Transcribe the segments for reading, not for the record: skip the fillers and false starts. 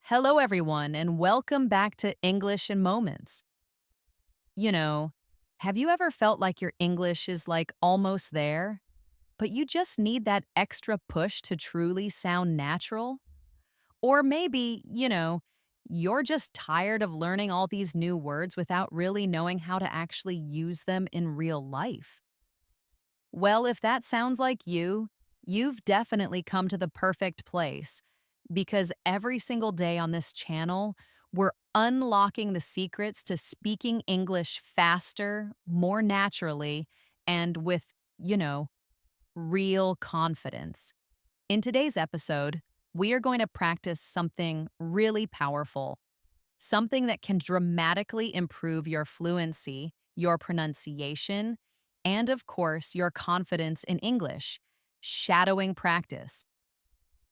Hello, everyone, and welcome back to English in Moments. You know, have you ever felt like your English is like almost there, but you just need that extra push to truly sound natural? Or maybe, you're just tired of learning all these new words without really knowing how to actually use them in real life? Well, if that sounds like you've definitely come to the perfect place because every single day on this channel, we're unlocking the secrets to speaking English faster, more naturally, and with, real confidence. In today's episode, we are going to practice something really powerful, something that can dramatically improve your fluency, your pronunciation, and of course, your confidence in English, shadowing practice.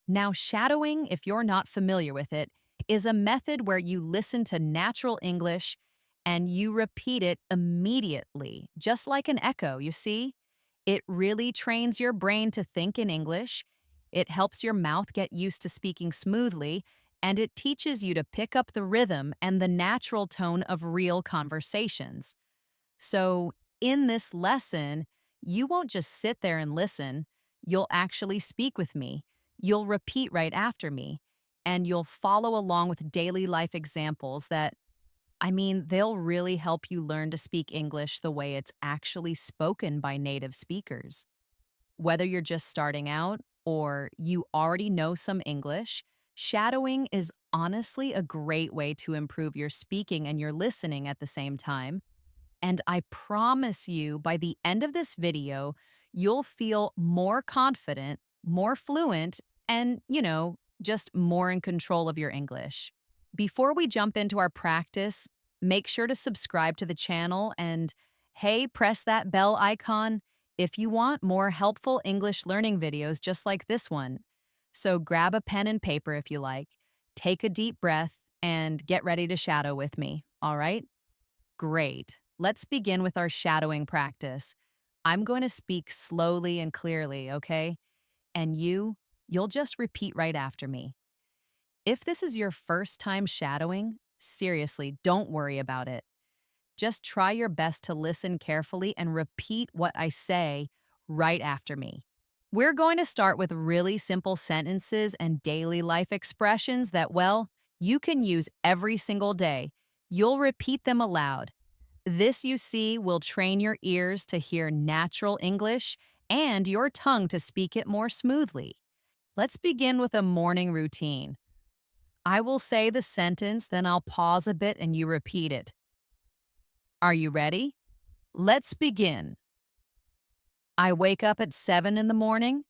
Now, shadowing, if you're not familiar with it, is a method where you listen to natural English and you repeat it immediately, just like an echo, you see? It really trains your brain to think in English, it helps your mouth get used to speaking smoothly, and it teaches you to pick up the rhythm and the natural tone of real conversations. So, in this lesson, you won't just sit there and listen, you'll actually speak with me. You'll repeat right after me, and you'll follow along with daily life examples that, they'll really help you learn to speak English the way it's actually spoken by native speakers. Whether you're just starting out or you already know some English, shadowing is honestly a great way to improve your speaking and your listening at the same time. And I promise you, by the end of this video, you'll feel more confident, more fluent, and, just more in control of your English. Before we jump into our practice, make sure to subscribe to the channel and, hey, press that bell icon if you want more helpful English learning videos just like this one. So grab a pen and paper if you like, take a deep breath, and get ready to shadow with me, all right? Great. Let's begin with our shadowing practice. I'm going to speak slowly and clearly, okay? And you'll just repeat right after me. If this is your first time shadowing, seriously, don't worry about it. Just try your best to listen carefully and repeat what I say right after me. We're going to start with really simple sentences and daily life expressions that, well, you can use every single day. You'll repeat them aloud. This, you see, will train your ears to hear natural English and your tongue to speak it more smoothly. Let's begin with a morning routine. I will say the sentence, then I'll pause a bit and you repeat it. Are you ready? Let's begin. I wake up at 7 in the morning.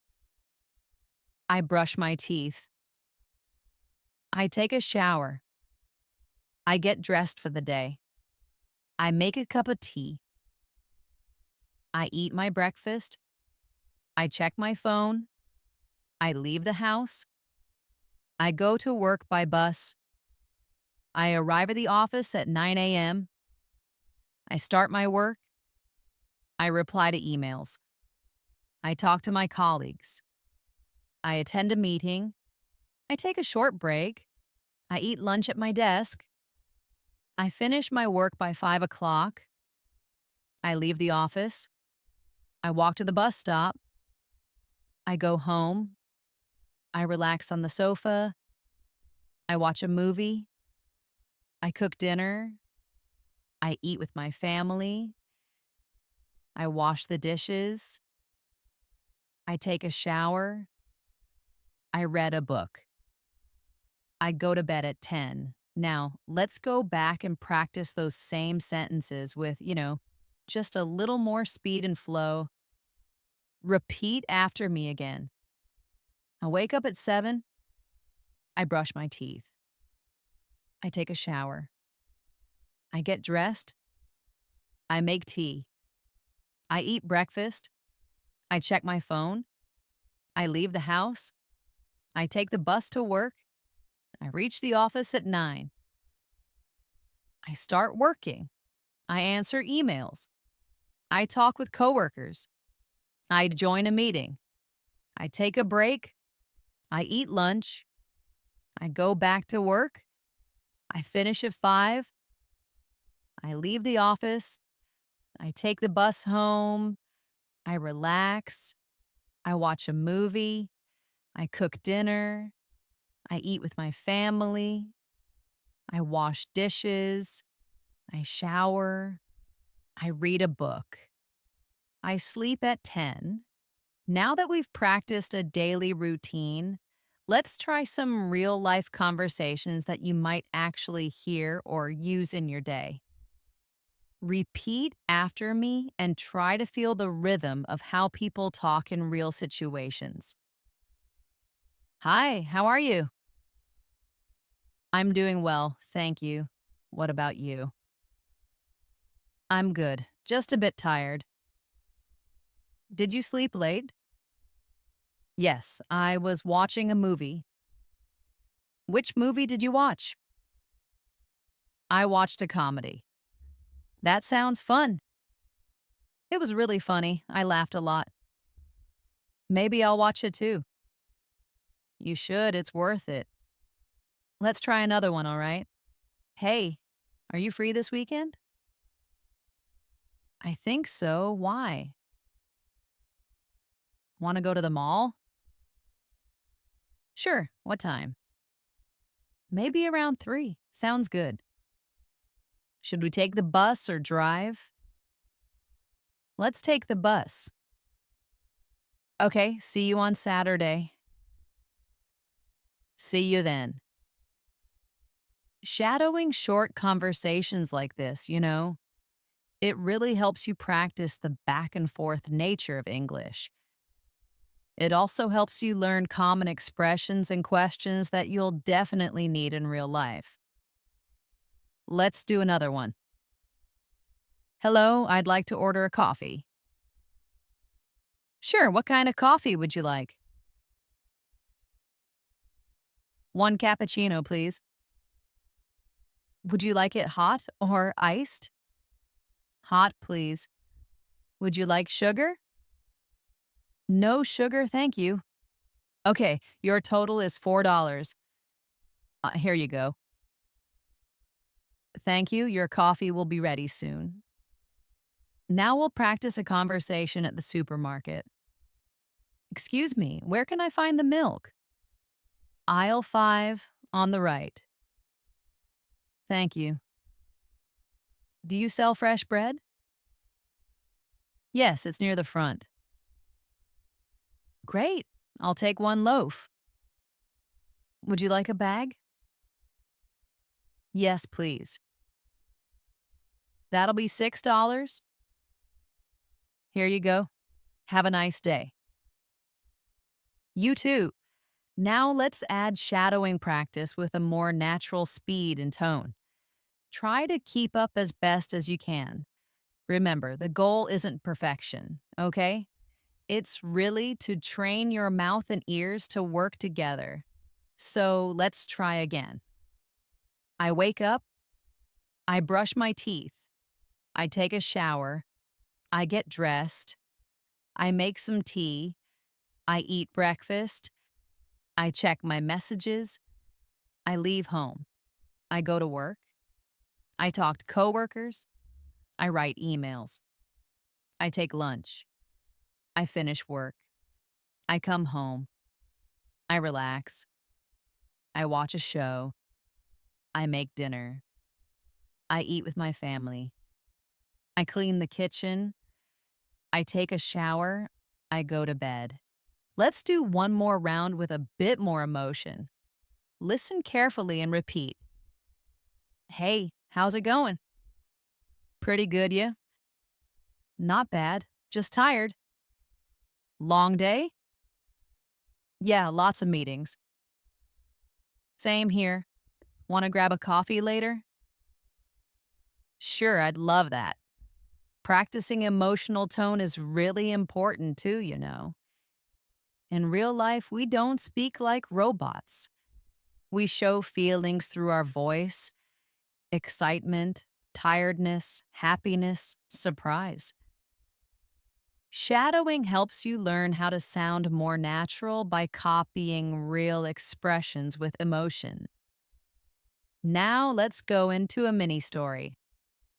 I brush my teeth. I take a shower. I get dressed for the day. I make a cup of tea. I eat my breakfast. I check my phone. I leave the house. I go to work by bus. I arrive at the office at 9 a.m. I start my work. I reply to emails. I talk to my colleagues. I attend a meeting. I take a short break. I eat lunch at my desk. I finish my work by 5 o'clock. I leave the office. I walk to the bus stop. I go home. I relax on the sofa. I watch a movie. I cook dinner. I eat with my family. I wash the dishes. I take a shower. I read a book. I go to bed at 10. Now, let's go back and practice those same sentences with, just a little more speed and flow. Repeat after me again. I wake up at 7. I brush my teeth. I take a shower. I get dressed. I make tea. I eat breakfast. I check my phone. I leave the house. I take the bus to work. I reach the office at 9. I start working. I answer emails. I talk with coworkers. I join a meeting. I take a break. I eat lunch. I go back to work. I finish at 5. I leave the office. I take the bus home. I relax. I watch a movie. I cook dinner. I eat with my family. I wash dishes. I shower. I read a book. I sleep at 10. Now that we've practiced a daily routine, let's try some real life conversations that you might actually hear or use in your day. Repeat after me and try to feel the rhythm of how people talk in real situations. Hi, how are you? I'm doing well, thank you. What about you? I'm good, just a bit tired. Did you sleep late? Yes, I was watching a movie. Which movie did you watch? I watched a comedy. That sounds fun. It was really funny. I laughed a lot. Maybe I'll watch it too. You should, it's worth it. Let's try another one, all right? Hey, are you free this weekend? I think so. Why? Want to go to the mall? Sure. What time? Maybe around 3. Sounds good. Should we take the bus or drive? Let's take the bus. Okay, see you on Saturday. See you then. Shadowing short conversations like this, it really helps you practice the back and forth nature of English. It also helps you learn common expressions and questions that you'll definitely need in real life. Let's do another one. Hello, I'd like to order a coffee. Sure, what kind of coffee would you like? 1 cappuccino, please. Would you like it hot or iced? Hot, please. Would you like sugar? No sugar, thank you. Okay, your total is $4. Here you go. Thank you, your coffee will be ready soon. Now we'll practice a conversation at the supermarket. Excuse me, where can I find the milk? Aisle 5, on the right. Thank you. Do you sell fresh bread? Yes, it's near the front. Great, I'll take 1 loaf. Would you like a bag? Yes, please. That'll be $6. Here you go. Have a nice day. You too. Now let's add shadowing practice with a more natural speed and tone. Try to keep up as best as you can. Remember, the goal isn't perfection, okay? It's really to train your mouth and ears to work together. So let's try again. I wake up, I brush my teeth, I take a shower, I get dressed, I make some tea, I eat breakfast, I check my messages, I leave home, I go to work, I talk to coworkers, I write emails, I take lunch, I finish work, I come home, I relax, I watch a show, I make dinner, I eat with my family, I clean the kitchen, I take a shower, I go to bed. Let's do one more round with a bit more emotion. Listen carefully and repeat. Hey, how's it going? Pretty good, yeah? Not bad, just tired. Long day? Yeah, lots of meetings. Same here. Want to grab a coffee later? Sure, I'd love that. Practicing emotional tone is really important too. In real life, we don't speak like robots. We show feelings through our voice, excitement, tiredness, happiness, surprise. Shadowing helps you learn how to sound more natural by copying real expressions with emotion. Now let's go into a mini story.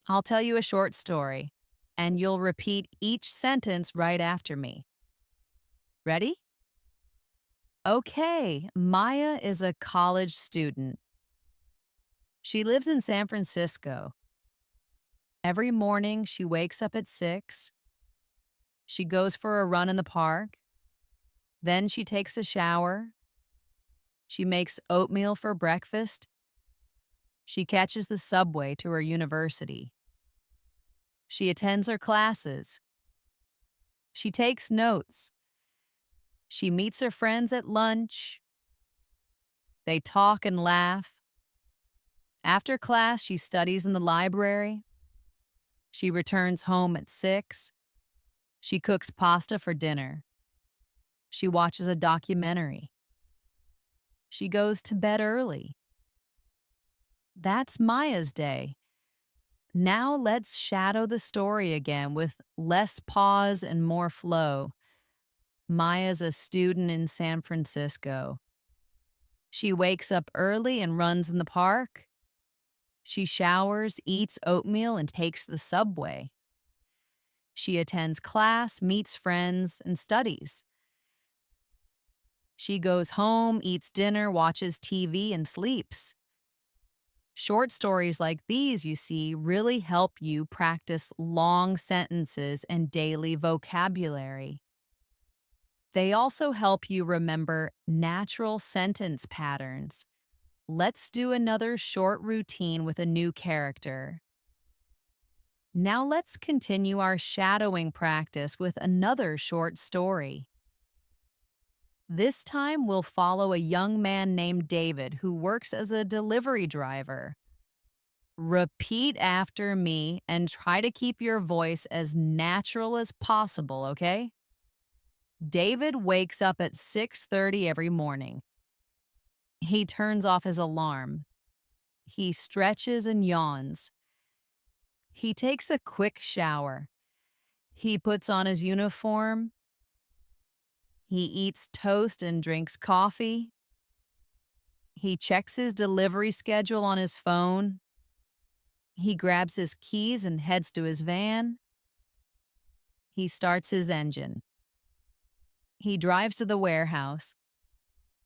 I'll tell you a short story, and you'll repeat each sentence right after me. Ready? Okay, Maya is a college student. She lives in San Francisco. Every morning, she wakes up at 6. She goes for a run in the park. Then she takes a shower. She makes oatmeal for breakfast. She catches the subway to her university. She attends her classes. She takes notes. She meets her friends at lunch. They talk and laugh. After class, she studies in the library. She returns home at 6. She cooks pasta for dinner. She watches a documentary. She goes to bed early. That's Maya's day. Now let's shadow the story again with less pause and more flow. Maya's a student in San Francisco. She wakes up early and runs in the park. She showers, eats oatmeal, and takes the subway. She attends class, meets friends, and studies. She goes home, eats dinner, watches TV, and sleeps. Short stories like these, you see, really help you practice long sentences and daily vocabulary. They also help you remember natural sentence patterns. Let's do another short routine with a new character. Now let's continue our shadowing practice with another short story. This time we'll follow a young man named David who works as a delivery driver. Repeat after me and try to keep your voice as natural as possible, okay? David wakes up at 6:30 every morning. He turns off his alarm. He stretches and yawns. He takes a quick shower. He puts on his uniform. He eats toast and drinks coffee. He checks his delivery schedule on his phone. He grabs his keys and heads to his van. He starts his engine. He drives to the warehouse.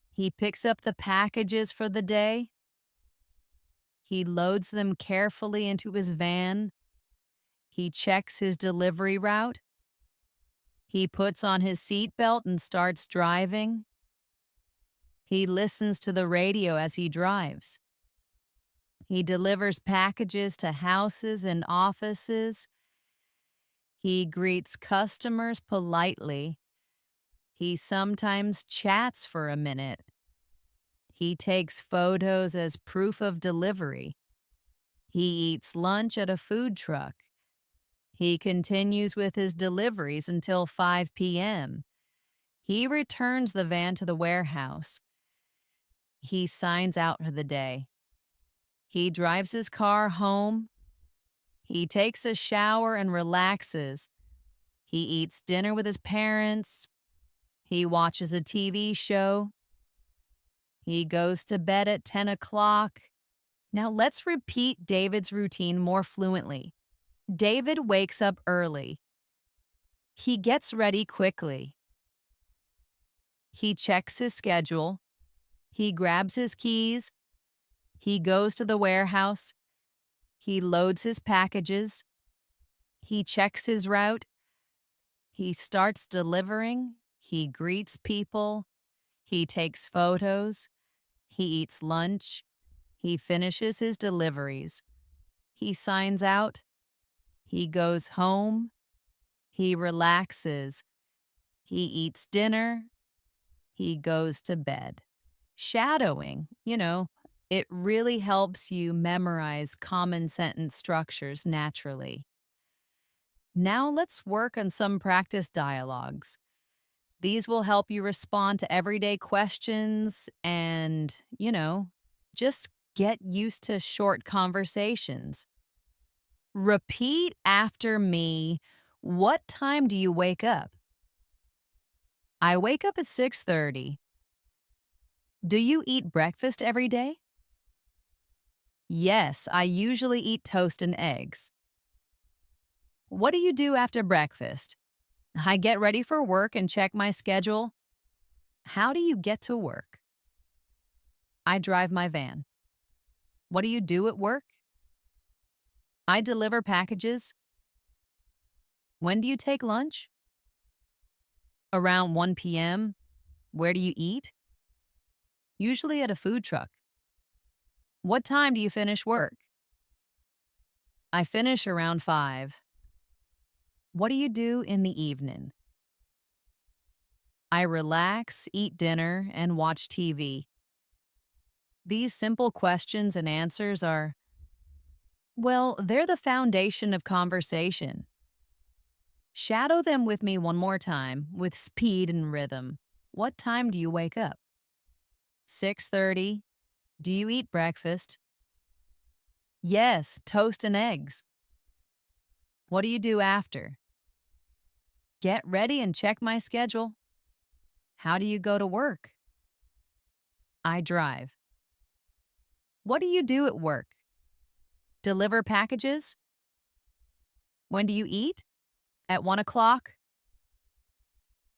He picks up the packages for the day. He loads them carefully into his van. He checks his delivery route. He puts on his seatbelt and starts driving. He listens to the radio as he drives. He delivers packages to houses and offices. He greets customers politely. He sometimes chats for a minute. He takes photos as proof of delivery. He eats lunch at a food truck. He continues with his deliveries until 5 p.m. He returns the van to the warehouse. He signs out for the day. He drives his car home. He takes a shower and relaxes. He eats dinner with his parents. He watches a TV show. He goes to bed at 10 o'clock. Now let's repeat David's routine more fluently. David wakes up early. He gets ready quickly. He checks his schedule. He grabs his keys. He goes to the warehouse. He loads his packages. He checks his route. He starts delivering. He greets people. He takes photos. He eats lunch. He finishes his deliveries. He signs out. He goes home. He relaxes. He eats dinner. He goes to bed. Shadowing, it really helps you memorize common sentence structures naturally. Now let's work on some practice dialogues. These will help you respond to everyday questions and, just get used to short conversations. Repeat after me What time do you wake up? I wake up at 6:30. Do you eat breakfast every day? Yes, I usually eat toast and eggs. What do you do after breakfast? I get ready for work and check my schedule. How do you get to work? I drive my van. What do you do at work? I deliver packages. When do you take lunch? Around 1 p.m. Where do you eat? Usually at a food truck. What time do you finish work? I finish around 5. What do you do in the evening? I relax, eat dinner, and watch TV. These simple questions and answers are, well, they're the foundation of conversation. Shadow them with me one more time with speed and rhythm. What time do you wake up? 6:30. Do you eat breakfast? Yes, toast and eggs. What do you do after? Get ready and check my schedule. How do you go to work? I drive. What do you do at work? Deliver packages? When do you eat? At 1 o'clock?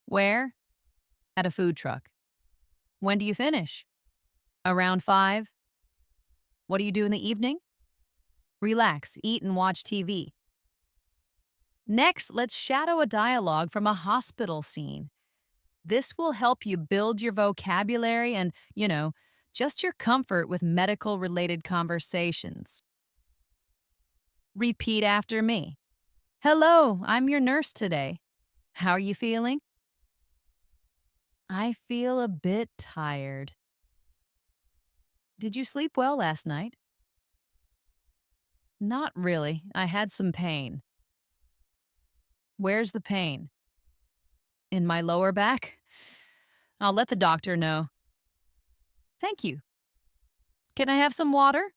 Where? At a food truck. When do you finish? Around 5. What do you do in the evening? Relax, eat, and watch TV. Next, let's shadow a dialogue from a hospital scene. This will help you build your vocabulary and, just your comfort with medical-related conversations. Repeat after me. Hello, I'm your nurse today. How are you feeling? I feel a bit tired. Did you sleep well last night? Not really. I had some pain. Where's the pain? In my lower back? I'll let the doctor know. Thank you. Can I have some water?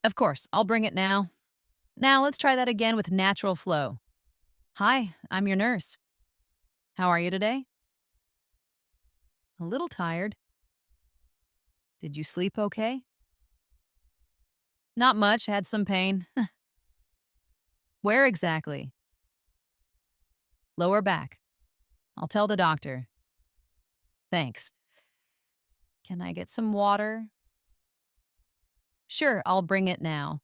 Of course, I'll bring it now. Now let's try that again with natural flow. Hi, I'm your nurse. How are you today? A little tired. Did you sleep okay? Not much, had some pain. Where exactly? Lower back. I'll tell the doctor. Thanks. Can I get some water? Sure, I'll bring it now.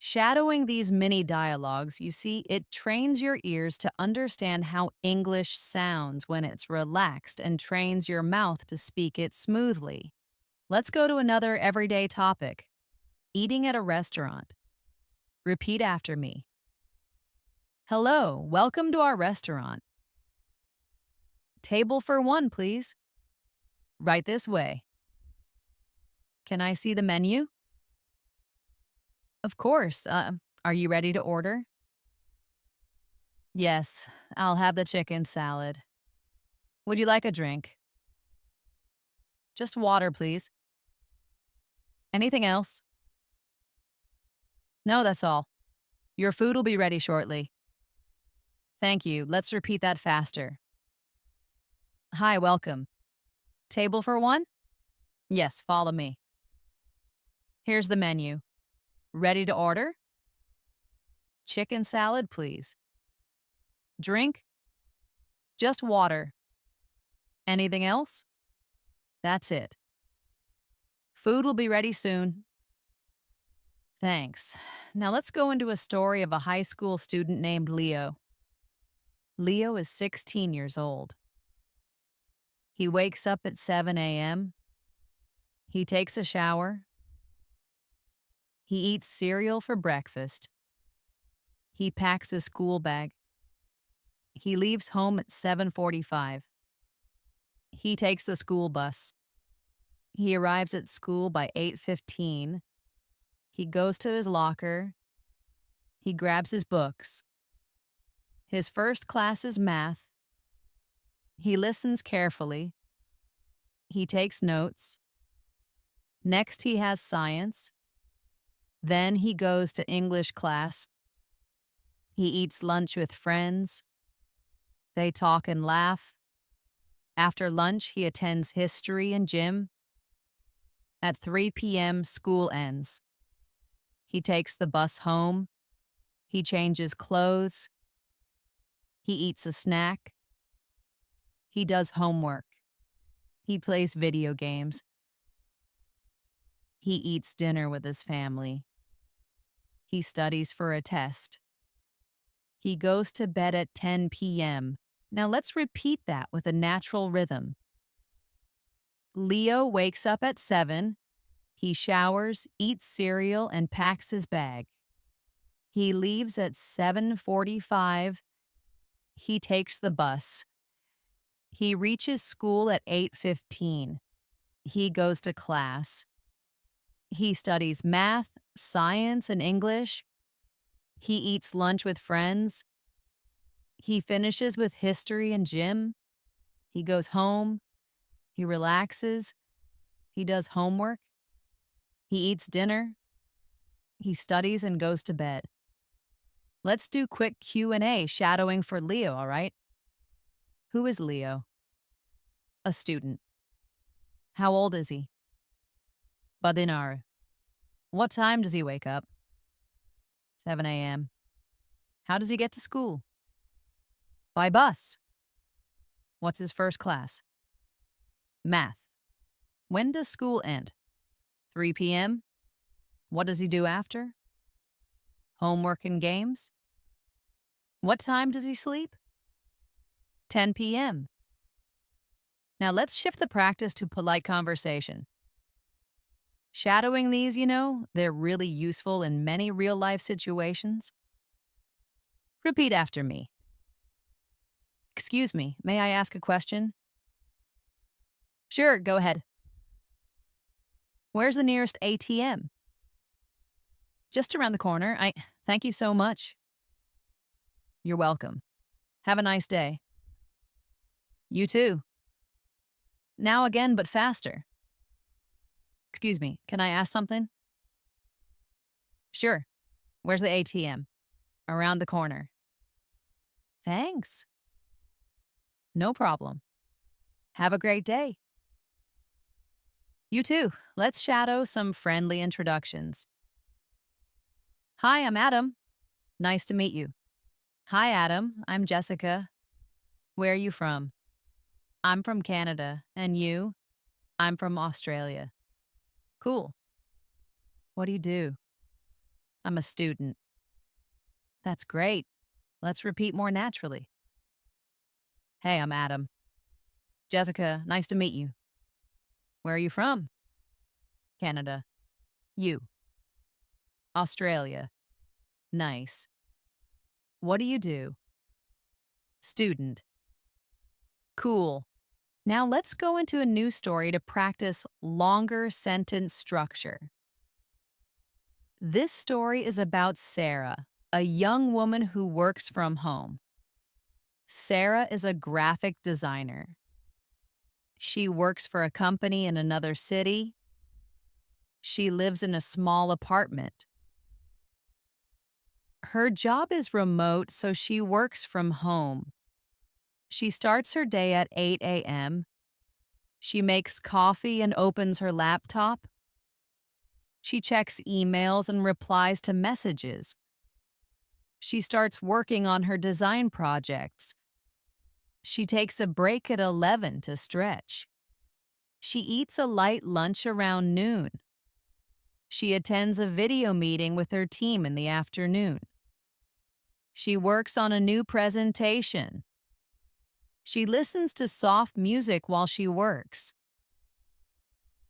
Shadowing these mini dialogues, you see, it trains your ears to understand how English sounds when it's relaxed and trains your mouth to speak it smoothly. Let's go to another everyday topic. Eating at a restaurant. Repeat after me. Hello, welcome to our restaurant. Table for one, please. Right this way. Can I see the menu? Of course. Are you ready to order? Yes, I'll have the chicken salad. Would you like a drink? Just water, please. Anything else? No, that's all. Your food will be ready shortly. Thank you. Let's repeat that faster. Hi, welcome. Table for one? Yes, follow me. Here's the menu. Ready to order? Chicken salad, please. Drink? Just water. Anything else? That's it. Food will be ready soon. Thanks. Now let's go into a story of a high school student named Leo. Leo is 16 years old. He wakes up at 7 a.m. He takes a shower. He eats cereal for breakfast. He packs his school bag. He leaves home at 7:45. He takes the school bus. He arrives at school by 8:15. He goes to his locker. He grabs his books. His first class is math. He listens carefully. He takes notes. Next, he has science. Then he goes to English class. He eats lunch with friends. They talk and laugh. After lunch, he attends history and gym. At 3 p.m., school ends. He takes the bus home. He changes clothes. He eats a snack. He does homework. He plays video games. He eats dinner with his family. He studies for a test. He goes to bed at 10 p.m. Now let's repeat that with a natural rhythm. Leo wakes up at 7. He showers, eats cereal, and packs his bag. He leaves at 7:45. He takes the bus. He reaches school at 8:15. He goes to class. He studies math, science, and English. He eats lunch with friends. He finishes with history and gym. He goes home. He relaxes. He does homework. He eats dinner. He studies and goes to bed. Let's do quick Q&A shadowing for Leo, all right? Who is Leo? A student. How old is he? Badinar. What time does he wake up? 7 a.m. How does he get to school? By bus. What's his first class? Math. When does school end? 3 p.m. What does he do after? Homework and games. What time does he sleep? 10 p.m. Now let's shift the practice to polite conversation. Shadowing these, they're really useful in many real-life situations. Repeat after me. Excuse me, may I ask a question? Sure, go ahead. Where's the nearest ATM? Just around the corner. Thank you so much. You're welcome. Have a nice day. You too. Now again, but faster. Excuse me, can I ask something? Sure. Where's the ATM? Around the corner. Thanks. No problem. Have a great day. You too. Let's shadow some friendly introductions. Hi, I'm Adam. Nice to meet you. Hi, Adam. I'm Jessica. Where are you from? I'm from Canada. And you? I'm from Australia. Cool. What do you do? I'm a student. That's great. Let's repeat more naturally. Hey, I'm Adam. Jessica, nice to meet you. Where are you from? Canada. You. Australia. Nice. What do you do? Student. Cool. Now let's go into a new story to practice longer sentence structure. This story is about Sarah, a young woman who works from home. Sarah is a graphic designer. She works for a company in another city. She lives in a small apartment. Her job is remote, so she works from home. She starts her day at 8 a.m. She makes coffee and opens her laptop. She checks emails and replies to messages. She starts working on her design projects. She takes a break at 11 to stretch. She eats a light lunch around noon. She attends a video meeting with her team in the afternoon. She works on a new presentation. She listens to soft music while she works.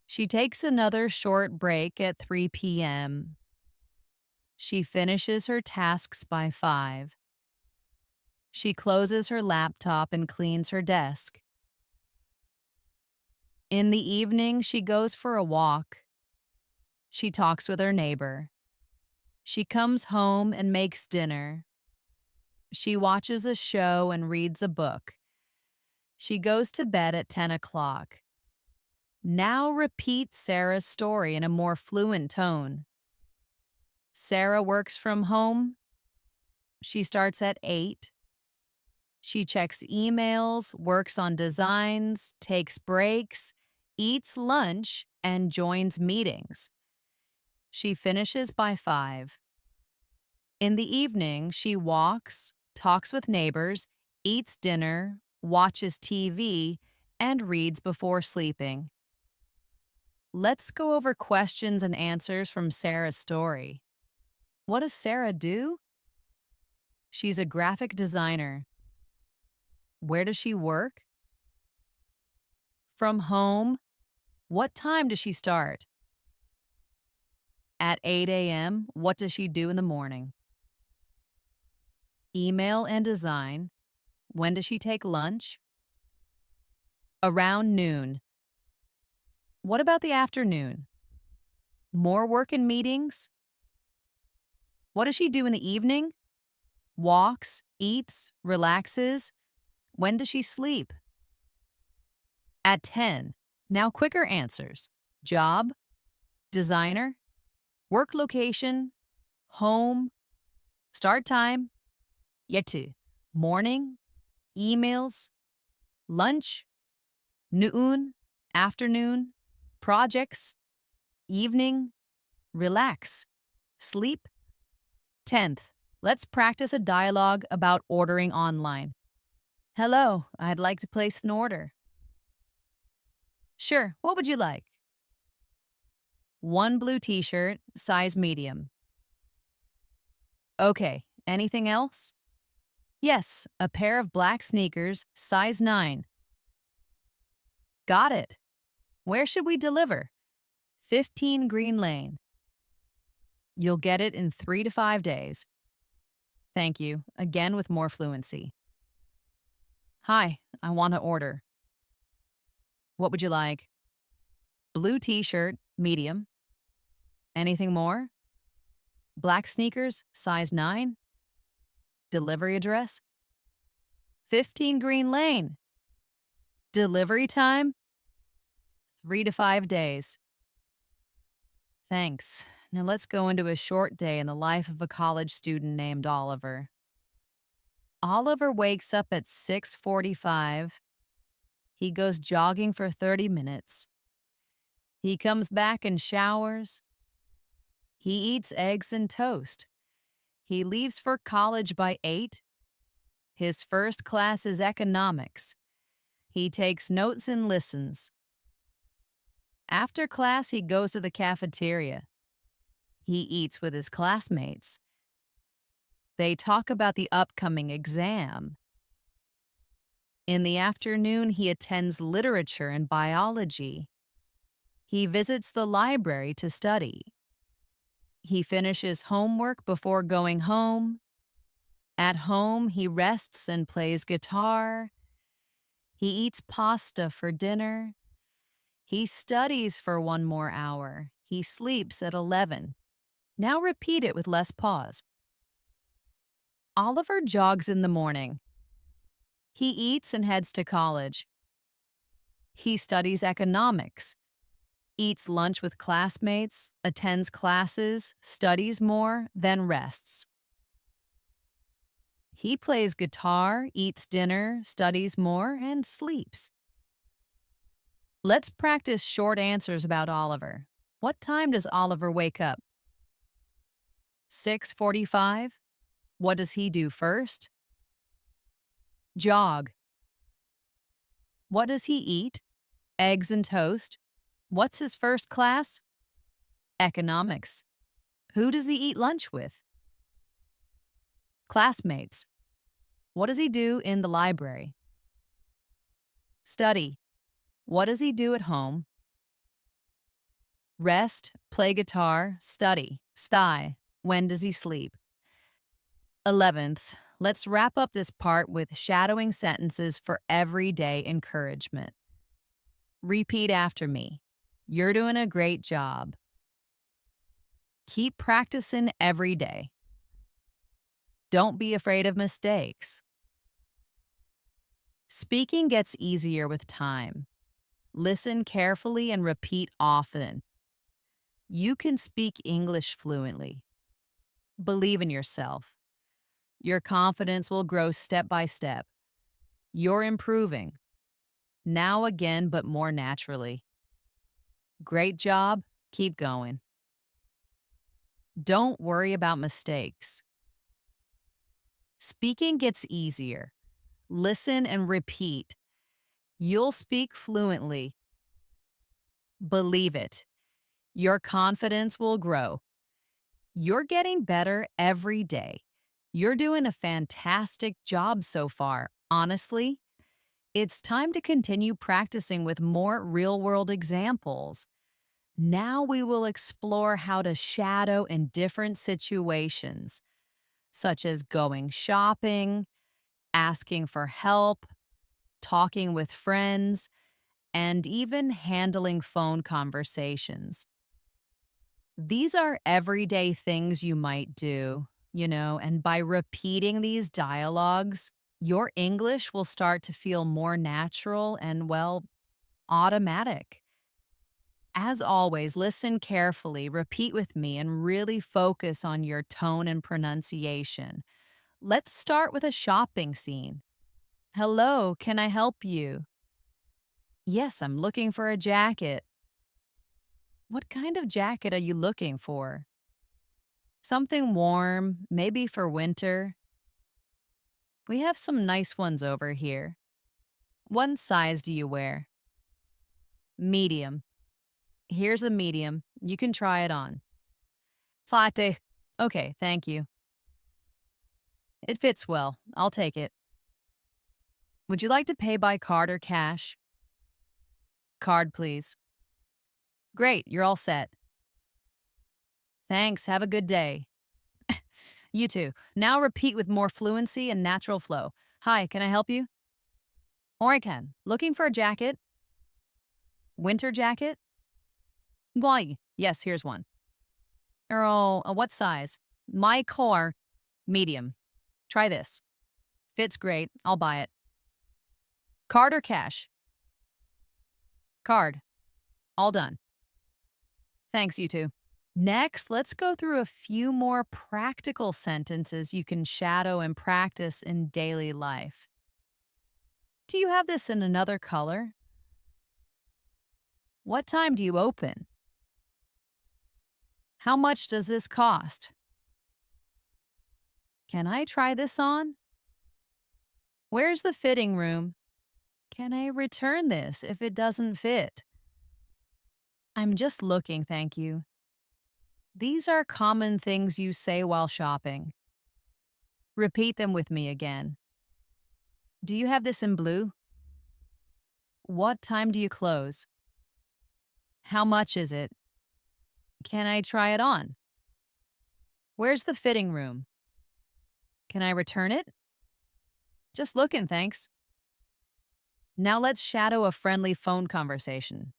She takes another short break at 3 p.m. She finishes her tasks by 5. She closes her laptop and cleans her desk. In the evening, she goes for a walk. She talks with her neighbor. She comes home and makes dinner. She watches a show and reads a book. She goes to bed at 10 o'clock. Now repeat Sarah's story in a more fluent tone. Sarah works from home. She starts at 8. She checks emails, works on designs, takes breaks, eats lunch, and joins meetings. She finishes by 5. In the evening, she walks, talks with neighbors, eats dinner, watches TV, and reads before sleeping. Let's go over questions and answers from Sarah's story. What does Sarah do? She's a graphic designer. Where does she work? From home. What time does she start? At 8 a.m., what does she do in the morning? Email and design. When does she take lunch? Around noon. What about the afternoon? More work and meetings? What does she do in the evening? Walks, eats, relaxes. When does she sleep? At 10. Now quicker answers. Job, designer, work location, home, start time, yetu, morning, emails, lunch, noon, afternoon, projects, evening, relax, sleep. 10th, let's practice a dialogue about ordering online. Hello, I'd like to place an order. Sure, what would you like? One blue t-shirt, size medium. Okay, anything else? Yes, a pair of black sneakers, size 9. Got it. Where should we deliver? 15 Green Lane. You'll get it in 3 to 5 days. Thank you, again with more fluency. Hi, I want to order. What would you like? Blue t-shirt, medium. Anything more? Black sneakers, size 9. Delivery address? 15 Green Lane. Delivery time? 3 to 5 days. Thanks. Now let's go into a short day in the life of a college student named Oliver. Oliver wakes up at 6:45. He goes jogging for 30 minutes. He comes back and showers. He eats eggs and toast. He leaves for college by 8. His first class is economics. He takes notes and listens. After class, he goes to the cafeteria. He eats with his classmates. They talk about the upcoming exam. In the afternoon, he attends literature and biology. He visits the library to study. He finishes homework before going home. At home, he rests and plays guitar. He eats pasta for dinner. He studies for 1 more hour. He sleeps at 11. Now repeat it with less pause. Oliver jogs in the morning. He eats and heads to college. He studies economics, eats lunch with classmates, attends classes, studies more, then rests. He plays guitar, eats dinner, studies more, and sleeps. Let's practice short answers about Oliver. What time does Oliver wake up? 6:45. What does he do first? Jog. What does he eat? Eggs and toast. What's his first class? Economics. Who does he eat lunch with? Classmates. What does he do in the library? Study. What does he do at home? Rest, play guitar, study, sty. When does he sleep? 11th, let's wrap up this part with shadowing sentences for everyday encouragement. Repeat after me. You're doing a great job. Keep practicing every day. Don't be afraid of mistakes. Speaking gets easier with time. Listen carefully and repeat often. You can speak English fluently. Believe in yourself. Your confidence will grow step by step. You're improving, now again, but more naturally. Great job. Keep going. Don't worry about mistakes. Speaking gets easier. Listen and repeat. You'll speak fluently. Believe it. Your confidence will grow. You're getting better every day. You're doing a fantastic job so far. Honestly, it's time to continue practicing with more real world examples. Now we will explore how to shadow in different situations, such as going shopping, asking for help, talking with friends, and even handling phone conversations. These are everyday things you might do, and by repeating these dialogues, your English will start to feel more natural and, well, automatic. As always, listen carefully, repeat with me, and really focus on your tone and pronunciation. Let's start with a shopping scene. Hello, can I help you? Yes, I'm looking for a jacket. What kind of jacket are you looking for? Something warm, maybe for winter. We have some nice ones over here. What size do you wear? Medium. Here's a medium. You can try it on. Latte. Okay, thank you. It fits well. I'll take it. Would you like to pay by card or cash? Card, please. Great, you're all set. Thanks, have a good day. You too. Now repeat with more fluency and natural flow. Hi, can I help you? Or I can. Looking for a jacket? Winter jacket? Why? Yes, here's one. Oh, what size? My core, medium. Try this. Fits great. I'll buy it. Card or cash? Card. All done. Thanks, you too. Next, let's go through a few more practical sentences you can shadow and practice in daily life. Do you have this in another color? What time do you open? How much does this cost? Can I try this on? Where's the fitting room? Can I return this if it doesn't fit? I'm just looking, thank you. These are common things you say while shopping. Repeat them with me again. Do you have this in blue? What time do you close? How much is it? Can I try it on? Where's the fitting room? Can I return it? Just looking, thanks. Now let's shadow a friendly phone conversation.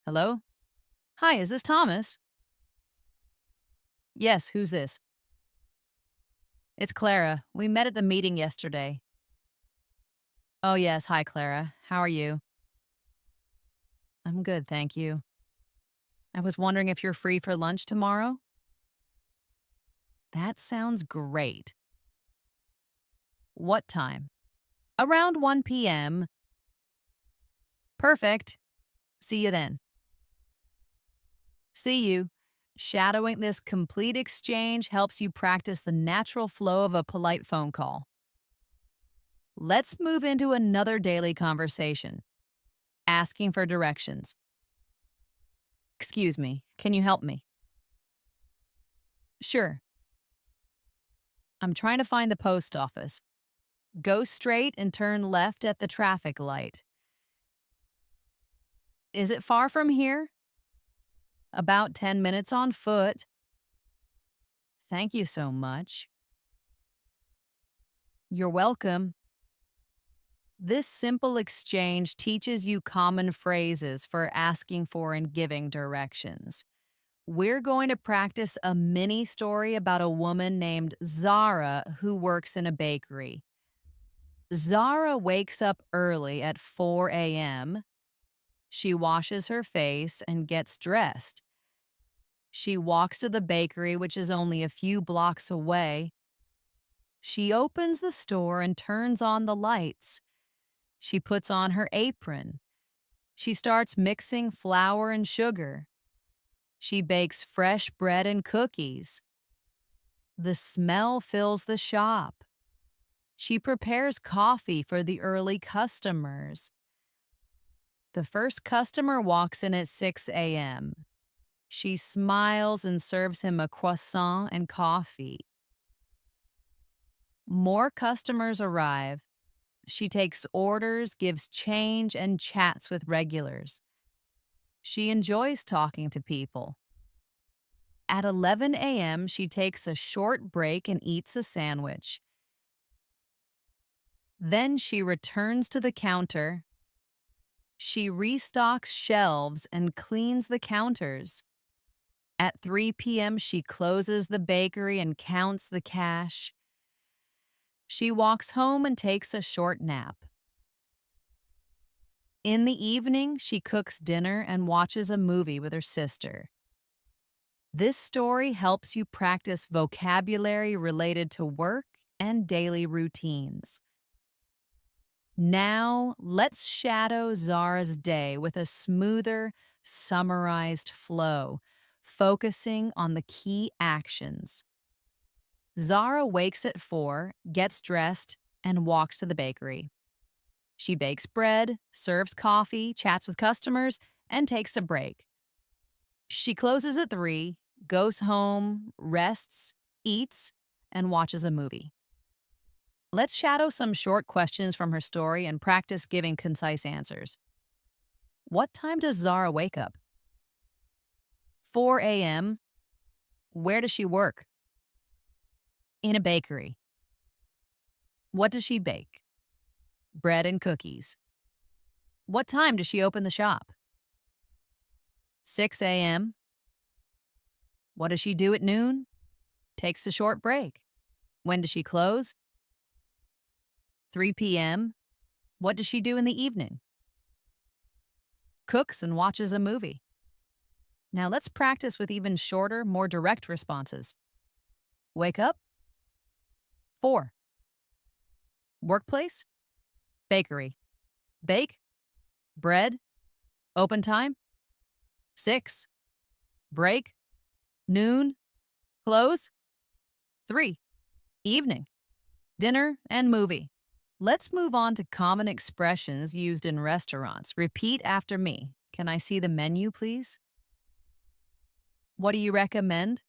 Hello? Hi, is this Thomas? Yes, who's this? It's Clara. We met at the meeting yesterday. Oh, yes. Hi, Clara. How are you? I'm good, thank you. I was wondering if you're free for lunch tomorrow? That sounds great. What time? Around 1 p.m. Perfect. See you then. See you. Shadowing this complete exchange helps you practice the natural flow of a polite phone call. Let's move into another daily conversation. Asking for directions. Excuse me, can you help me? Sure. I'm trying to find the post office. Go straight and turn left at the traffic light. Is it far from here? About 10 minutes on foot. Thank you so much. You're welcome. This simple exchange teaches you common phrases for asking for and giving directions. We're going to practice a mini story about a woman named Zara who works in a bakery. Zara wakes up early at 4 a.m. She washes her face and gets dressed. She walks to the bakery, which is only a few blocks away. She opens the store and turns on the lights. She puts on her apron. She starts mixing flour and sugar. She bakes fresh bread and cookies. The smell fills the shop. She prepares coffee for the early customers. The first customer walks in at 6 a.m. She smiles and serves him a croissant and coffee. More customers arrive. She takes orders, gives change, and chats with regulars. She enjoys talking to people. At 11 a.m., she takes a short break and eats a sandwich. Then she returns to the counter. She restocks shelves and cleans the counters. At 3 p.m., she closes the bakery and counts the cash. She walks home and takes a short nap. In the evening, she cooks dinner and watches a movie with her sister. This story helps you practice vocabulary related to work and daily routines. Now, let's shadow Zara's day with a smoother, summarized flow, focusing on the key actions. Zara wakes at 4, gets dressed, and walks to the bakery. She bakes bread, serves coffee, chats with customers, and takes a break. She closes at 3, goes home, rests, eats, and watches a movie. Let's shadow some short questions from her story and practice giving concise answers. What time does Zara wake up? 4 a.m. Where does she work? In a bakery. What does she bake? Bread and cookies. What time does she open the shop? 6 a.m. What does she do at noon? Takes a short break. When does she close? 3 p.m. What does she do in the evening? Cooks and watches a movie. Now let's practice with even shorter, more direct responses. Wake up. 4. Workplace. Bakery. Bake. Bread. Open time. 6. Break. Noon. Close. 3. Evening. Dinner and movie. Let's move on to common expressions used in restaurants. Repeat after me. Can I see the menu, please? What do you recommend?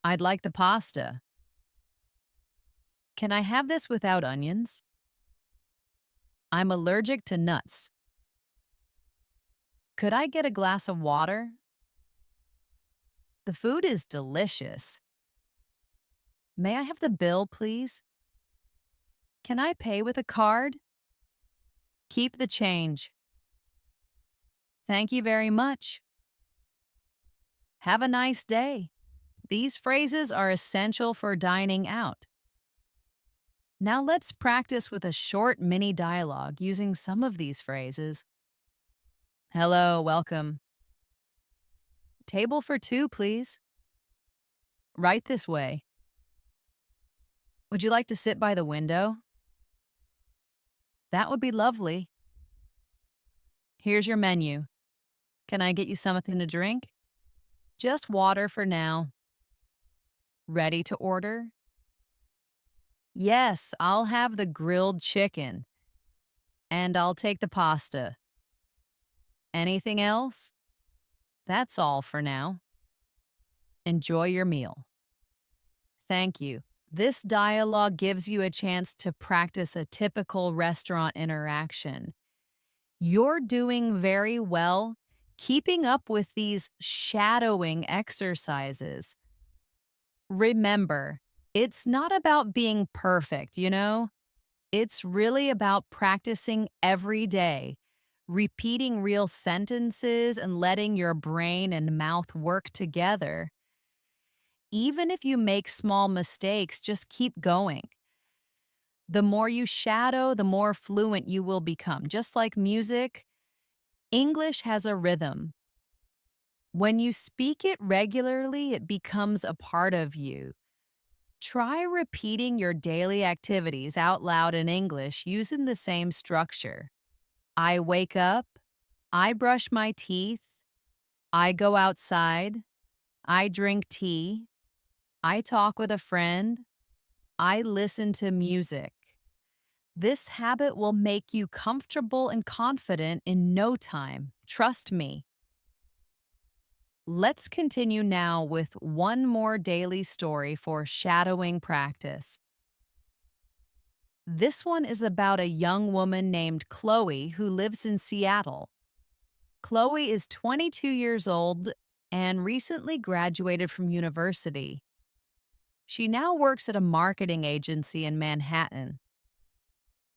I'd like the pasta. Can I have this without onions? I'm allergic to nuts. Could I get a glass of water? The food is delicious. May I have the bill, please? Can I pay with a card? Keep the change. Thank you very much. Have a nice day. These phrases are essential for dining out. Now let's practice with a short mini dialogue using some of these phrases. Hello, welcome. Table for 2, please. Right this way. Would you like to sit by the window? That would be lovely. Here's your menu. Can I get you something to drink? Just water for now. Ready to order? Yes, I'll have the grilled chicken. And I'll take the pasta. Anything else? That's all for now. Enjoy your meal. Thank you. This dialogue gives you a chance to practice a typical restaurant interaction. You're doing very well keeping up with these shadowing exercises. Remember, it's not about being perfect, It's really about practicing every day, repeating real sentences and letting your brain and mouth work together. Even if you make small mistakes, just keep going. The more you shadow, the more fluent you will become. Just like music, English has a rhythm. When you speak it regularly, it becomes a part of you. Try repeating your daily activities out loud in English using the same structure. I wake up, I brush my teeth, I go outside, I drink tea, I talk with a friend, I listen to music. This habit will make you comfortable and confident in no time. Trust me. Let's continue now with one more daily story for shadowing practice. This one is about a young woman named Chloe who lives in Seattle. Chloe is 22 years old and recently graduated from university. She now works at a marketing agency in Manhattan.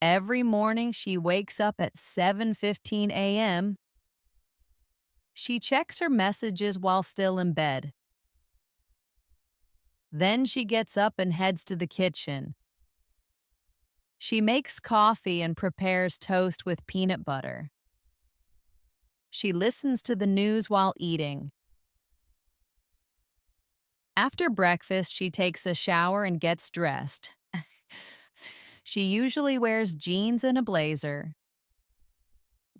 Every morning she wakes up at 7:15 a.m. She checks her messages while still in bed. Then she gets up and heads to the kitchen. She makes coffee and prepares toast with peanut butter. She listens to the news while eating. After breakfast, she takes a shower and gets dressed. She usually wears jeans and a blazer.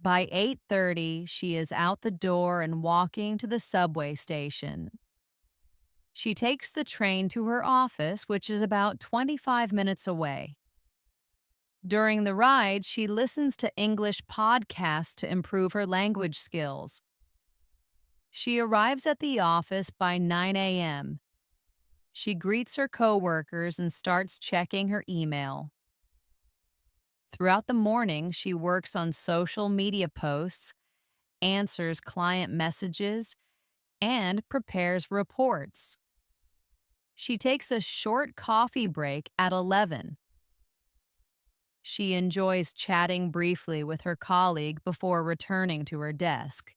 By 8:30, she is out the door and walking to the subway station. She takes the train to her office, which is about 25 minutes away. During the ride, she listens to English podcasts to improve her language skills. She arrives at the office by 9 a.m. She greets her coworkers and starts checking her email. Throughout the morning, she works on social media posts, answers client messages, and prepares reports. She takes a short coffee break at 11. She enjoys chatting briefly with her colleague before returning to her desk.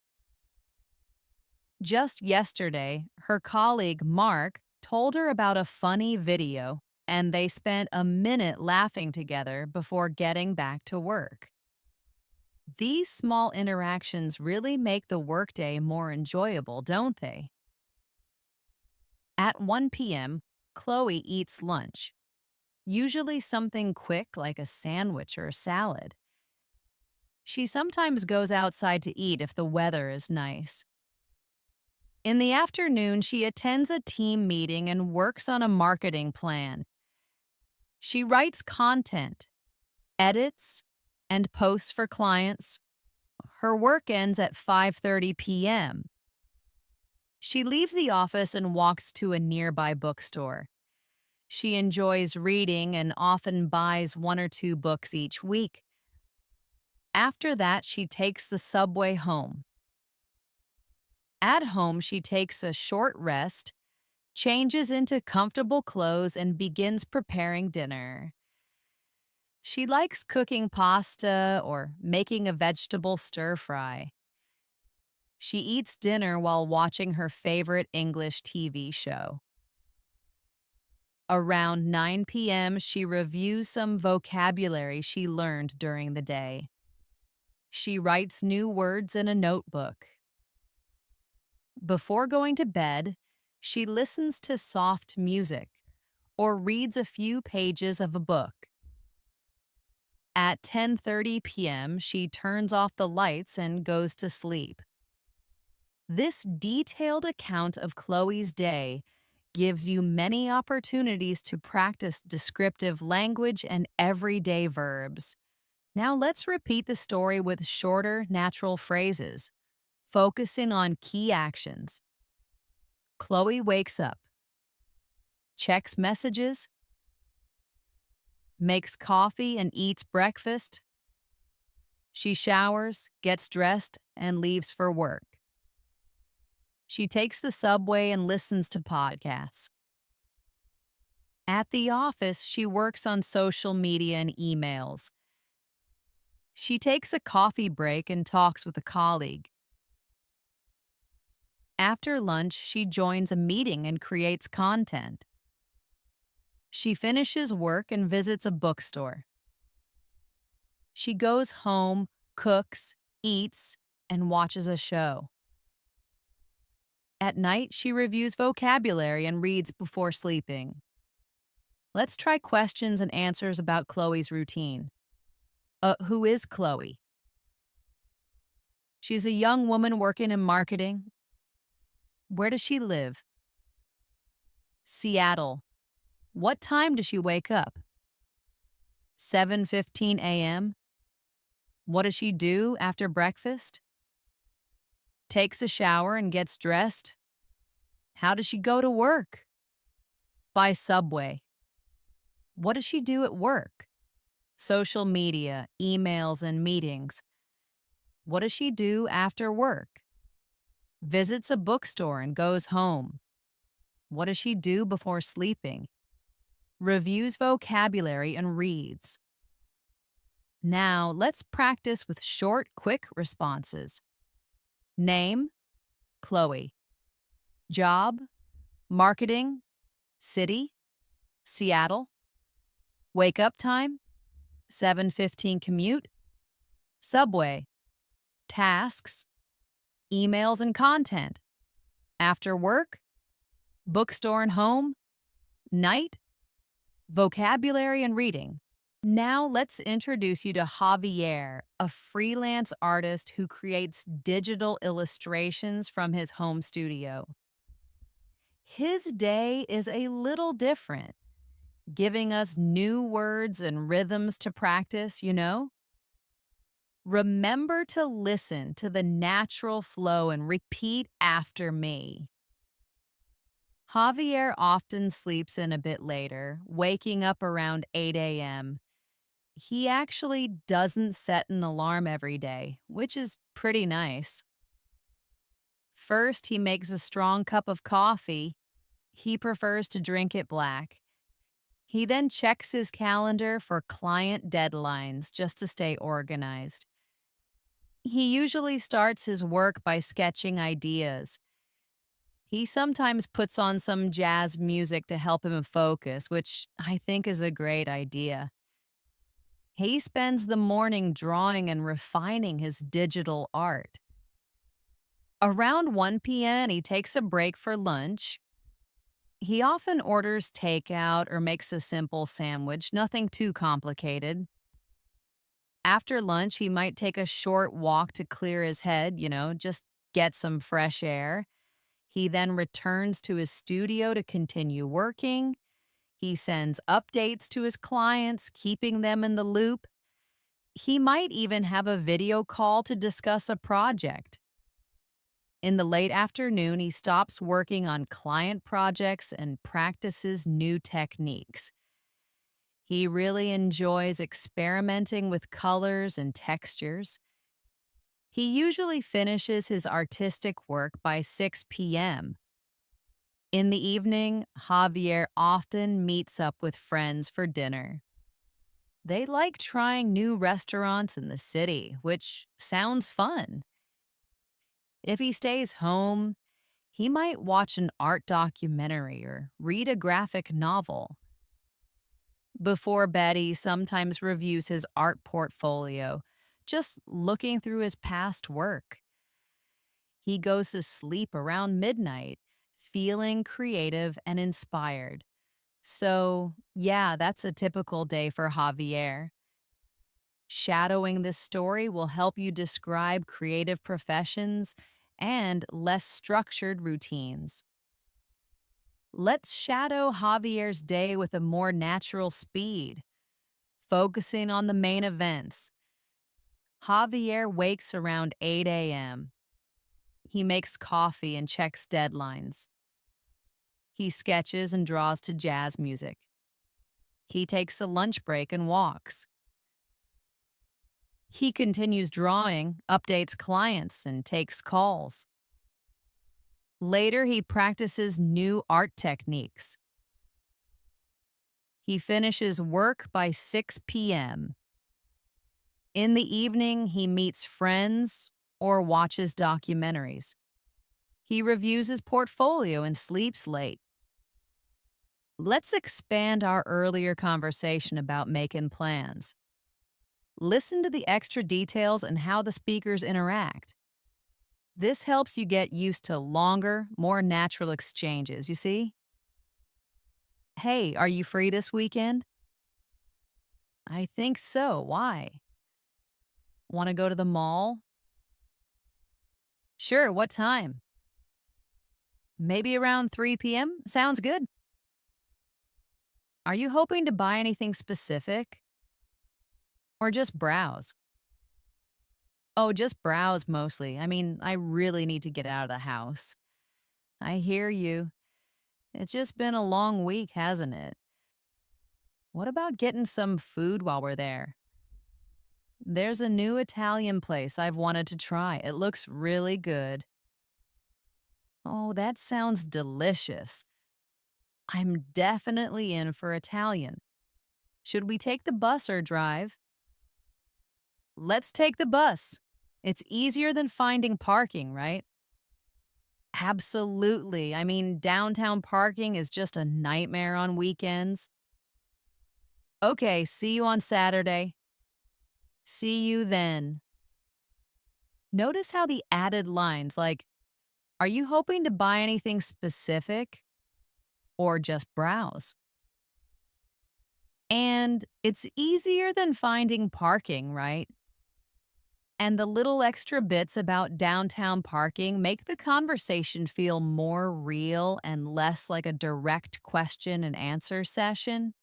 Just yesterday, her colleague Mark told her about a funny video, and they spent a minute laughing together before getting back to work. These small interactions really make the workday more enjoyable, don't they? At 1 p.m., Chloe eats lunch, usually something quick like a sandwich or a salad. She sometimes goes outside to eat if the weather is nice. In the afternoon, she attends a team meeting and works on a marketing plan. She writes content, edits, and posts for clients. Her work ends at 5:30 p.m. She leaves the office and walks to a nearby bookstore. She enjoys reading and often buys one or two books each week. After that, she takes the subway home. At home, she takes a short rest, changes into comfortable clothes, and begins preparing dinner. She likes cooking pasta or making a vegetable stir-fry. She eats dinner while watching her favorite English TV show. Around 9 p.m., she reviews some vocabulary she learned during the day. She writes new words in a notebook. Before going to bed, she listens to soft music or reads a few pages of a book. At 10:30 p.m., she turns off the lights and goes to sleep. This detailed account of Chloe's day gives you many opportunities to practice descriptive language and everyday verbs. Now let's repeat the story with shorter, natural phrases, focusing on key actions. Chloe wakes up, checks messages, makes coffee and eats breakfast. She showers, gets dressed, and leaves for work. She takes the subway and listens to podcasts. At the office, she works on social media and emails. She takes a coffee break and talks with a colleague. After lunch, she joins a meeting and creates content. She finishes work and visits a bookstore. She goes home, cooks, eats, and watches a show. At night, she reviews vocabulary and reads before sleeping. Let's try questions and answers about Chloe's routine. Who is Chloe? She's a young woman working in marketing. Where does she live? Seattle. What time does she wake up? 7:15 a.m. What does she do after breakfast? Takes a shower and gets dressed. How does she go to work? By subway. What does she do at work? Social media, emails, and meetings. What does she do after work? Visits a bookstore and goes home. What does she do before sleeping? Reviews vocabulary and reads. Now, let's practice with short, quick responses. Name, Chloe. Job, marketing, city, Seattle. Wake up time, 7:15 commute, subway, tasks, emails and content, after work, bookstore and home, night, vocabulary and reading. Now let's introduce you to Javier, a freelance artist who creates digital illustrations from his home studio. His day is a little different, giving us new words and rhythms to practice. Remember to listen to the natural flow and repeat after me. Javier often sleeps in a bit later, waking up around 8 a.m. He actually doesn't set an alarm every day, which is pretty nice. First, he makes a strong cup of coffee. He prefers to drink it black. He then checks his calendar for client deadlines just to stay organized. He usually starts his work by sketching ideas. He sometimes puts on some jazz music to help him focus, which I think is a great idea. He spends the morning drawing and refining his digital art. Around 1 p.m., he takes a break for lunch. He often orders takeout or makes a simple sandwich, nothing too complicated. After lunch, he might take a short walk to clear his head, just get some fresh air. He then returns to his studio to continue working. He sends updates to his clients, keeping them in the loop. He might even have a video call to discuss a project. In the late afternoon, he stops working on client projects and practices new techniques. He really enjoys experimenting with colors and textures. He usually finishes his artistic work by 6 p.m. In the evening, Javier often meets up with friends for dinner. They like trying new restaurants in the city, which sounds fun. If he stays home, he might watch an art documentary or read a graphic novel. Before bed, he sometimes reviews his art portfolio, just looking through his past work. He goes to sleep around midnight, feeling creative and inspired. So, yeah, that's a typical day for Javier. Shadowing this story will help you describe creative professions and less structured routines. Let's shadow Javier's day with a more natural speed, focusing on the main events. Javier wakes around 8 a.m. He makes coffee and checks deadlines. He sketches and draws to jazz music. He takes a lunch break and walks. He continues drawing, updates clients, and takes calls. Later, he practices new art techniques. He finishes work by 6 p.m. In the evening, he meets friends or watches documentaries. He reviews his portfolio and sleeps late. Let's expand our earlier conversation about making plans. Listen to the extra details and how the speakers interact. This helps you get used to longer, more natural exchanges, you see? Hey, are you free this weekend? I think so. Why? Want to go to the mall? Sure, what time? Maybe around 3 p.m.? Sounds good. Are you hoping to buy anything specific or just browse? Oh, just browse mostly. I really need to get out of the house. I hear you. It's just been a long week, hasn't it? What about getting some food while we're there? There's a new Italian place I've wanted to try. It looks really good. Oh, that sounds delicious. I'm definitely in for Italian. Should we take the bus or drive? Let's take the bus. It's easier than finding parking, right? Absolutely. Downtown parking is just a nightmare on weekends. Okay, see you on Saturday. See you then. Notice how the added lines like, are you hoping to buy anything specific or just browse? And it's easier than finding parking, right? And the little extra bits about downtown parking make the conversation feel more real and less like a direct question and answer session.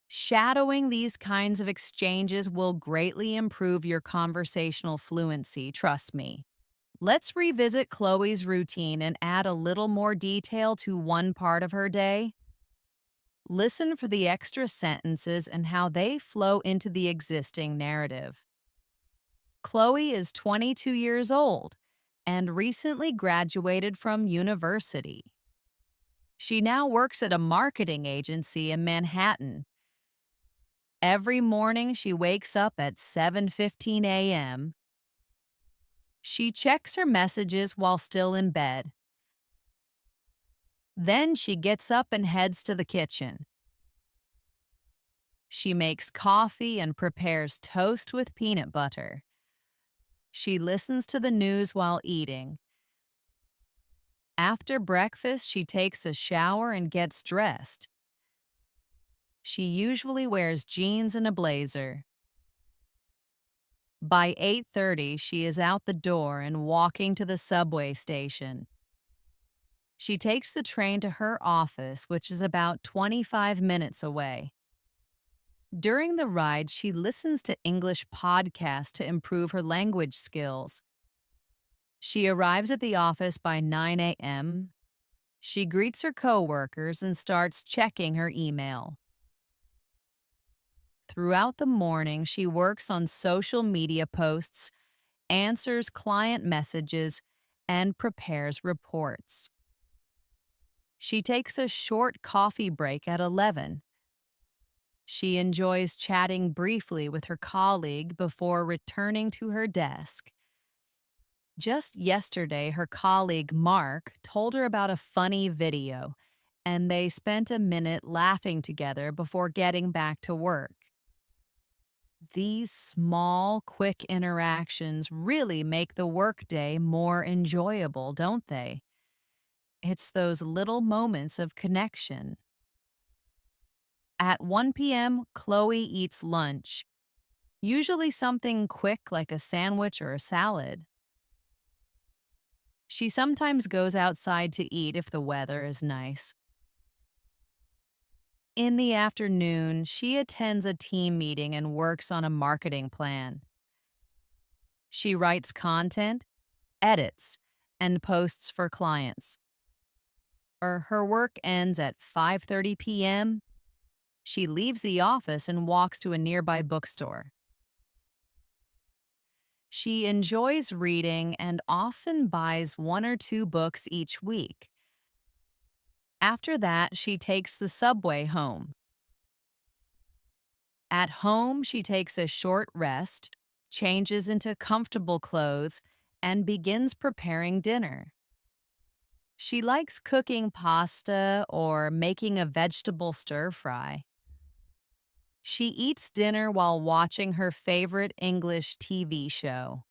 Shadowing these kinds of exchanges will greatly improve your conversational fluency, trust me. Let's revisit Chloe's routine and add a little more detail to one part of her day. Listen for the extra sentences and how they flow into the existing narrative. Chloe is 22 years old and recently graduated from university. She now works at a marketing agency in Manhattan. Every morning she wakes up at 7:15 a.m. She checks her messages while still in bed. Then she gets up and heads to the kitchen. She makes coffee and prepares toast with peanut butter. She listens to the news while eating. After breakfast, she takes a shower and gets dressed. She usually wears jeans and a blazer. By 8:30, she is out the door and walking to the subway station. She takes the train to her office, which is about 25 minutes away. During the ride, she listens to English podcasts to improve her language skills. She arrives at the office by 9 a.m. She greets her coworkers and starts checking her email. Throughout the morning, she works on social media posts, answers client messages, and prepares reports. She takes a short coffee break at 11. She enjoys chatting briefly with her colleague before returning to her desk. Just yesterday, her colleague Mark told her about a funny video, and they spent a minute laughing together before getting back to work. These small, quick interactions really make the workday more enjoyable, don't they? It's those little moments of connection. At 1 p.m., Chloe eats lunch, usually something quick like a sandwich or a salad. She sometimes goes outside to eat if the weather is nice. In the afternoon, she attends a team meeting and works on a marketing plan. She writes content, edits, and posts for clients. Her work ends at 5:30 p.m. She leaves the office and walks to a nearby bookstore. She enjoys reading and often buys one or two books each week. After that, she takes the subway home. At home, she takes a short rest, changes into comfortable clothes, and begins preparing dinner. She likes cooking pasta or making a vegetable stir fry. She eats dinner while watching her favorite English TV show.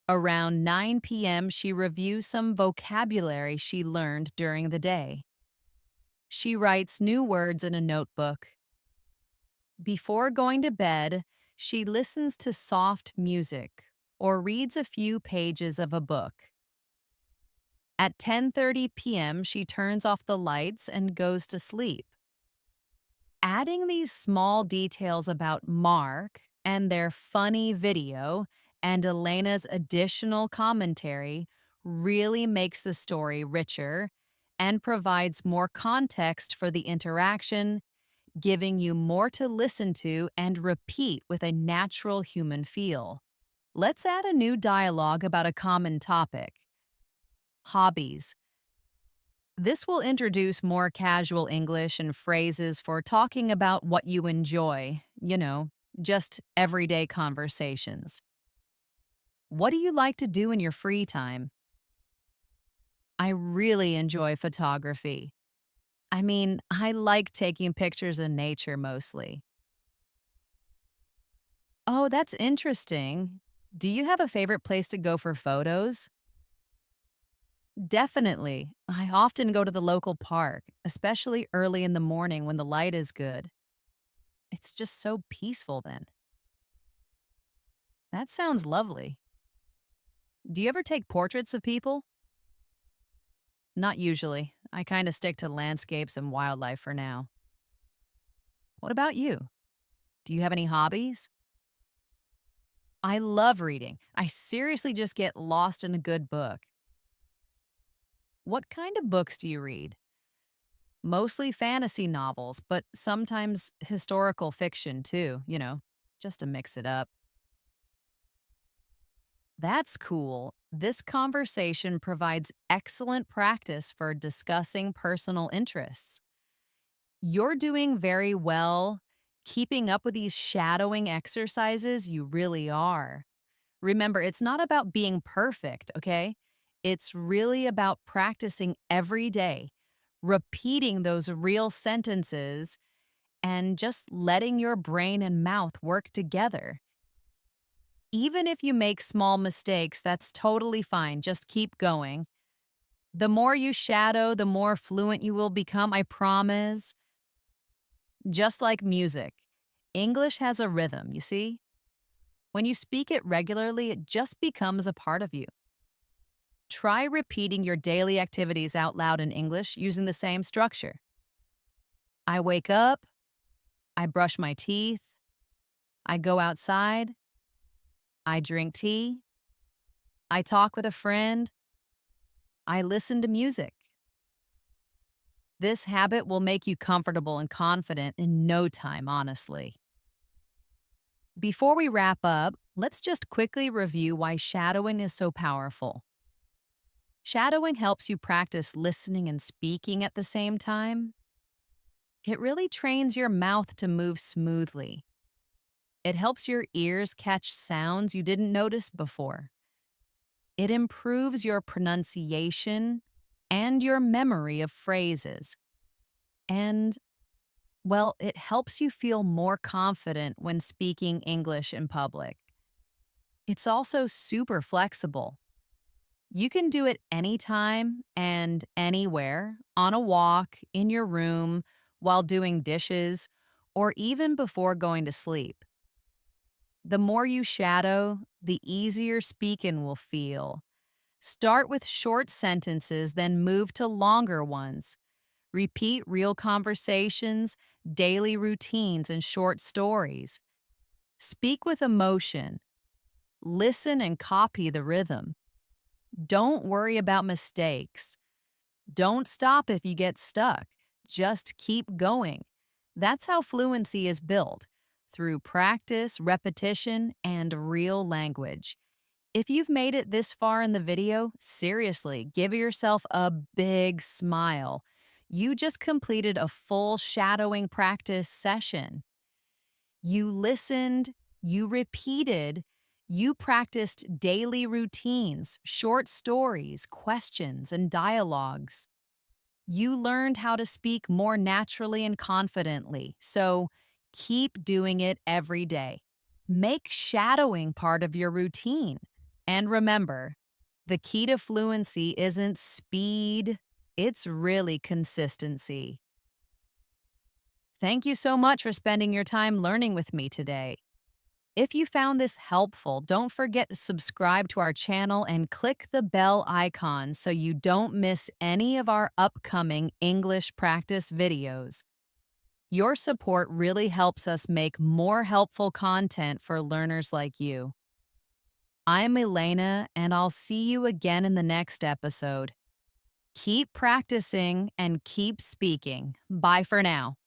Around 9 p.m., she reviews some vocabulary she learned during the day. She writes new words in a notebook. Before going to bed, she listens to soft music or reads a few pages of a book. At 10:30 p.m., she turns off the lights and goes to sleep. Adding these small details about Mark and their funny video and Elena's additional commentary really makes the story richer and provides more context for the interaction, giving you more to listen to and repeat with a natural human feel. Let's add a new dialogue about a common topic: hobbies. This will introduce more casual English and phrases for talking about what you enjoy, just everyday conversations. What do you like to do in your free time? I really enjoy photography. I like taking pictures of nature mostly. Oh, that's interesting. Do you have a favorite place to go for photos? Definitely. I often go to the local park, especially early in the morning when the light is good. It's just so peaceful then. That sounds lovely. Do you ever take portraits of people? Not usually. I kind of stick to landscapes and wildlife for now. What about you? Do you have any hobbies? I love reading. I seriously just get lost in a good book. What kind of books do you read? Mostly fantasy novels, but sometimes historical fiction too, just to mix it up. That's cool. This conversation provides excellent practice for discussing personal interests. You're doing very well. Keeping up with these shadowing exercises, you really are. Remember, it's not about being perfect, okay? It's really about practicing every day, repeating those real sentences, and just letting your brain and mouth work together. Even if you make small mistakes, that's totally fine. Just keep going. The more you shadow, the more fluent you will become, I promise. Just like music, English has a rhythm, you see? When you speak it regularly, it just becomes a part of you. Try repeating your daily activities out loud in English using the same structure. I wake up, I brush my teeth, I go outside, I drink tea, I talk with a friend, I listen to music. This habit will make you comfortable and confident in no time, honestly. Before we wrap up, let's just quickly review why shadowing is so powerful. Shadowing helps you practice listening and speaking at the same time. It really trains your mouth to move smoothly. It helps your ears catch sounds you didn't notice before. It improves your pronunciation and your memory of phrases. And, well, it helps you feel more confident when speaking English in public. It's also super flexible. You can do it anytime and anywhere, on a walk, in your room, while doing dishes, or even before going to sleep. The more you shadow, the easier speaking will feel. Start with short sentences, then move to longer ones. Repeat real conversations, daily routines, and short stories. Speak with emotion. Listen and copy the rhythm. Don't worry about mistakes. Don't stop if you get stuck. Just keep going. That's how fluency is built, through practice, repetition, and real language. If you've made it this far in the video, seriously, give yourself a big smile. You just completed a full shadowing practice session. You listened, you repeated, you practiced daily routines, short stories, questions, and dialogues. You learned how to speak more naturally and confidently, so keep doing it every day. Make shadowing part of your routine. And remember, the key to fluency isn't speed, it's really consistency. Thank you so much for spending your time learning with me today. If you found this helpful, don't forget to subscribe to our channel and click the bell icon so you don't miss any of our upcoming English practice videos. Your support really helps us make more helpful content for learners like you. I'm Elena, and I'll see you again in the next episode. Keep practicing and keep speaking. Bye for now.